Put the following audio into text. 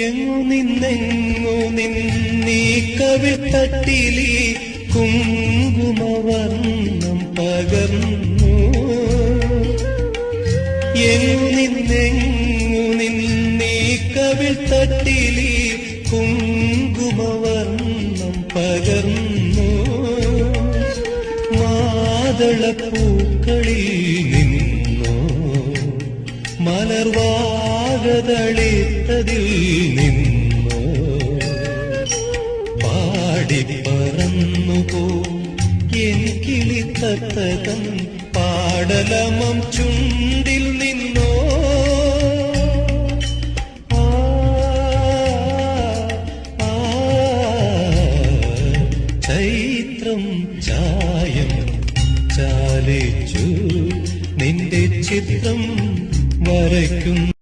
എങ്ങു നിന്നീ കവിൾത്തട്ടിലി കുങ്കുമവർണ്ണം പകർന്നു. എങ്ങു നിന്നീ കവിൾത്തട്ടിലി കുങ്കുമവർണ്ണം പകർന്നു. മാതളപ്പൂക്കളിൽ നിന്നോ മലർവാകതളിത്തതിൽ നിന്നോ പാടിപ്പറന്നുപോ എൻ കിളിത്തത്തൻ പാടലമം ചുണ്ടിൽ നിന്ന്